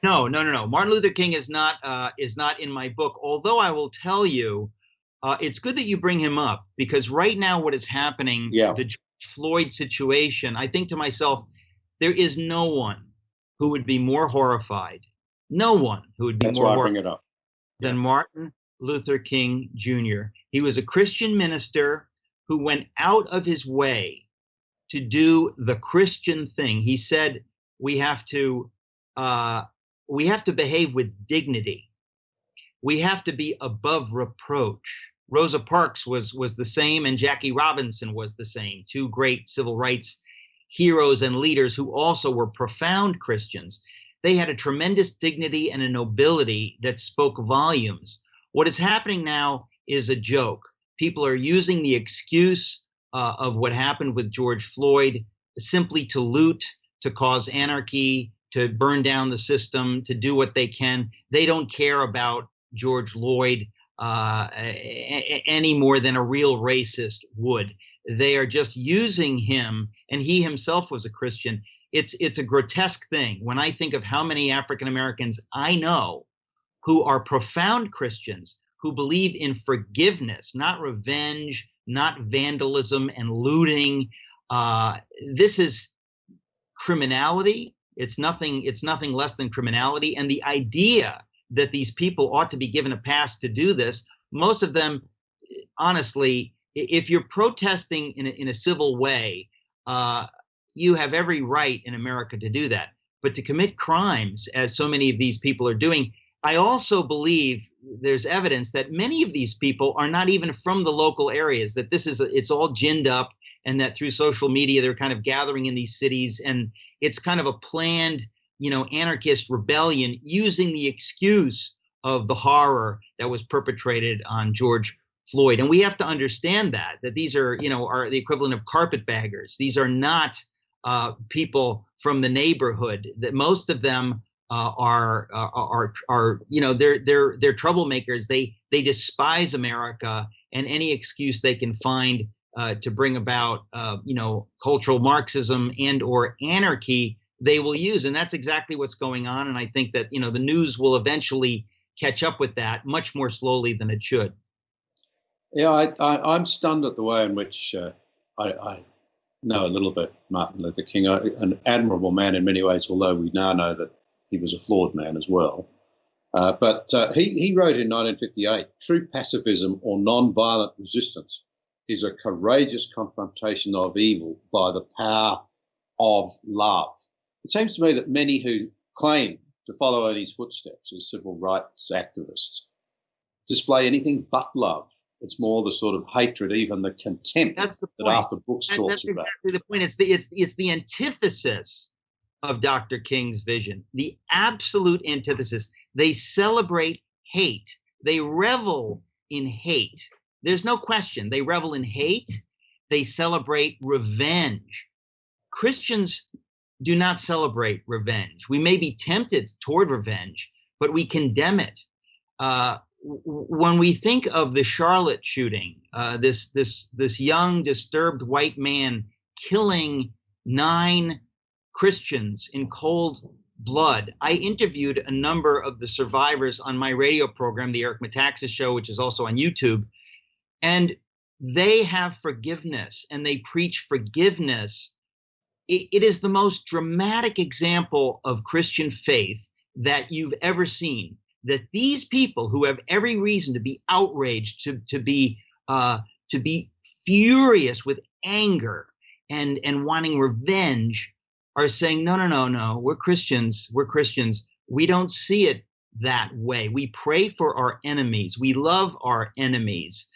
No. Martin Luther King is not in my book. Although I will tell you, it's good that you bring him up, because right now what is happening, the George Floyd situation, I think to myself, there is no one who would be more horrified. No one who would be more horrified than Martin Luther King Jr. He was a Christian minister who went out of his way to do the Christian thing. He said we have to behave with dignity. We have to be above reproach. Rosa Parks was the same, and Jackie Robinson was the same, two great civil rights heroes and leaders who also were profound Christians. They had a tremendous dignity and a nobility that spoke volumes. What is happening now is a joke. People are using the excuse of what happened with George Floyd simply to loot, to cause anarchy, to burn down the system, to do what they can. They don't care about George Floyd any more than a real racist would. They are just using him, and he himself was a Christian. It's a grotesque thing when I think of how many African Americans I know who are profound Christians, who believe in forgiveness, not revenge, not vandalism and looting. This is criminality. It's nothing less than criminality. And the idea that these people ought to be given a pass to do this, most of them, honestly, if you're protesting in a civil way, you have every right in America to do that. But to commit crimes, as so many of these people are doing, I also believe there's evidence that many of these people are not even from the local areas, that it's all ginned up, and that through social media, they're kind of gathering in these cities, and it's kind of a planned, anarchist rebellion using the excuse of the horror that was perpetrated on George Floyd. And we have to understand that these are the equivalent of carpetbaggers. These are not people from the neighborhood. That most of them are they're troublemakers. They despise America and any excuse they can find to bring about cultural Marxism and or anarchy, they will use. And that's exactly what's going on. And I think that the news will eventually catch up with that much more slowly than it should. Yeah, I'm stunned at the way in which I know a little bit Martin Luther King, an admirable man in many ways, although we now know that he was a flawed man as well. But he wrote in 1958, "True pacifism or non-violent resistance is a courageous confrontation of evil by the power of love." It seems to me that many who claim to follow in his footsteps as civil rights activists display anything but love. It's more the sort of hatred, even the contempt that Arthur Brooks talks about. That's exactly the point. It's the antithesis of Dr. King's vision, the absolute antithesis. They celebrate hate. They revel in hate. There's no question. They revel in hate. They celebrate revenge. Christians do not celebrate revenge. We may be tempted toward revenge, but we condemn it. When we think of the Charlotte shooting, this young, disturbed white man killing 9 Christians in cold blood, I interviewed a number of the survivors on my radio program, the Eric Metaxas Show, which is also on YouTube, and they have forgiveness and they preach forgiveness. It is the most dramatic example of Christian faith that you've ever seen. That these people who have every reason to be outraged, to be furious with anger and wanting revenge, are saying, no, we're Christians. We don't see it that way. We pray for our enemies. We love our enemies.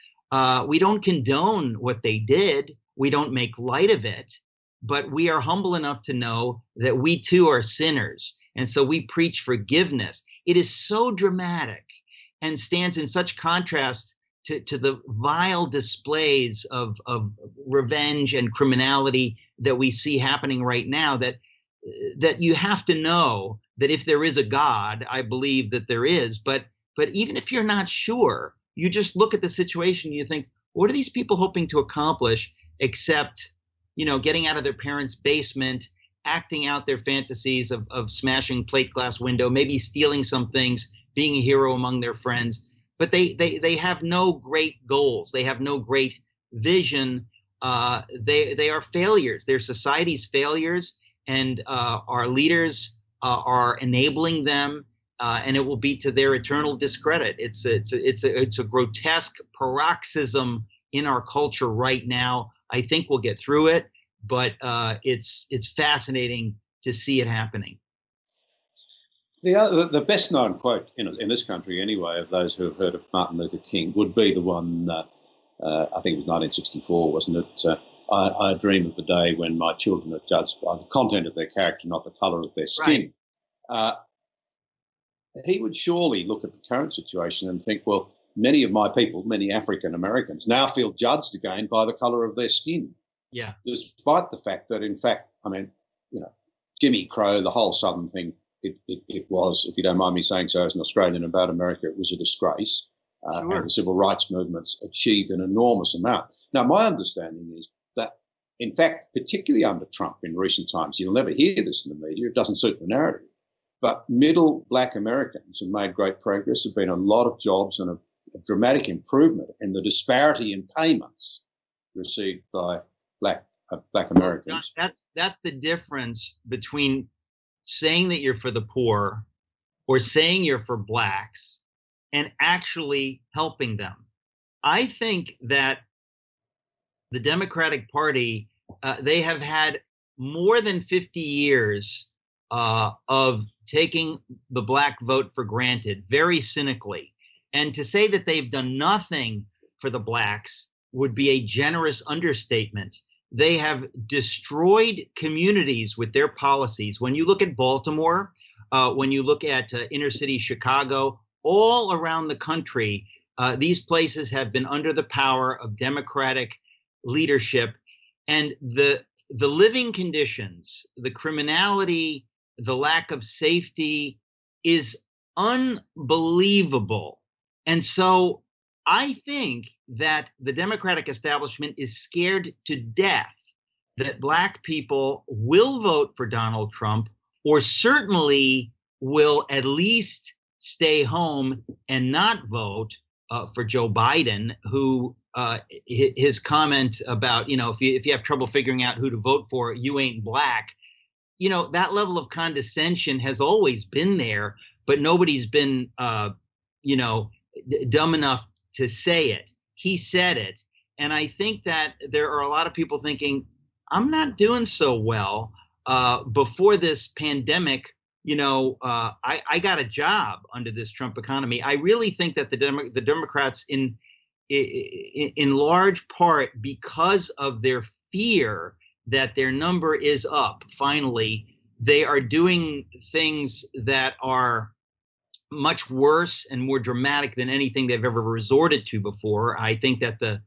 We don't condone what they did. We don't make light of it. But we are humble enough to know that we too are sinners. And so we preach forgiveness. It is so dramatic and stands in such contrast to the vile displays of revenge and criminality that we see happening right now, that you have to know that if there is a God, I believe that there is, but even if you're not sure, you just look at the situation and you think, what are these people hoping to accomplish except, getting out of their parents' basement acting out their fantasies of smashing plate glass window, maybe stealing some things, being a hero among their friends. But they have no great goals. They have no great vision. They are failures. They're society's failures, and our leaders are enabling them, and it will be to their eternal discredit. It's a grotesque paroxysm in our culture right now. I think we'll get through it, but it's fascinating to see it happening. The best known quote in this country, anyway, of those who have heard of Martin Luther King would be the one, I think it was 1964, wasn't it? I dream of the day when my children are judged by the content of their character, not the colour of their skin. Right. He would surely look at the current situation and think, well, many of my people, many African Americans, now feel judged again by the colour of their skin. Yeah. Despite the fact that, in fact, I mean, Jimmy Crow, the whole Southern thing, it was, if you don't mind me saying so as an Australian about America, it was a disgrace. Sure. And the civil rights movements achieved an enormous amount. Now, my understanding is that, in fact, particularly under Trump in recent times, you'll never hear this in the media, it doesn't suit the narrative, but middle black Americans have made great progress. There have been a lot of jobs and a dramatic improvement in the disparity in payments received by black Americans. That's the difference between saying that you're for the poor or saying you're for blacks and actually helping them. I think that the Democratic Party, they have had more than 50 years of taking the black vote for granted, very cynically. And to say that they've done nothing for the blacks would be a generous understatement. They have destroyed communities with their policies. When you look at Baltimore, when you look at inner city Chicago, all around the country, these places have been under the power of Democratic leadership. And the living conditions, the criminality, the lack of safety is unbelievable. And so I think that the Democratic establishment is scared to death that black people will vote for Donald Trump, or certainly will at least stay home and not vote for Joe Biden, who his comment about, if you have trouble figuring out who to vote for, you ain't black. That level of condescension has always been there, but nobody's been, dumb enough to say it. He said it. And I think that there are a lot of people thinking, I'm not doing so well. Before this pandemic, I got a job under this Trump economy. I really think that the Democrats, in large part because of their fear that their number is up, finally, they are doing things that are much worse and more dramatic than anything they've ever resorted to before. I think that the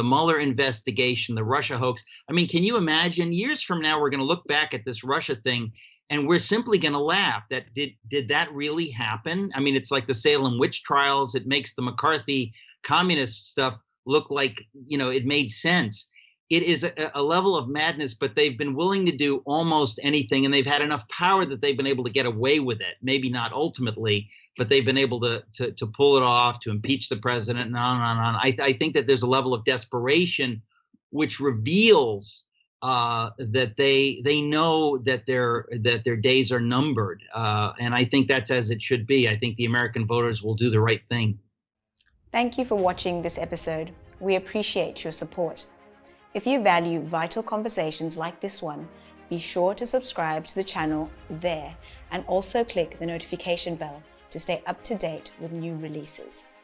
Mueller investigation, the Russia hoax, I mean, can you imagine years from now, we're going to look back at this Russia thing and we're simply going to laugh that did that really happen? I mean, it's like the Salem witch trials. It makes the McCarthy communist stuff look like, it made sense. It is a level of madness, but they've been willing to do almost anything, and they've had enough power that they've been able to get away with it. Maybe not ultimately, but they've been able to pull it off, to impeach the president, and on and on and on. I think that there's a level of desperation which reveals that they know that their days are numbered, and I think that's as it should be. I think the American voters will do the right thing. Thank you for watching this episode. We appreciate your support. If you value vital conversations like this one, be sure to subscribe to the channel there and also click the notification bell to stay up to date with new releases.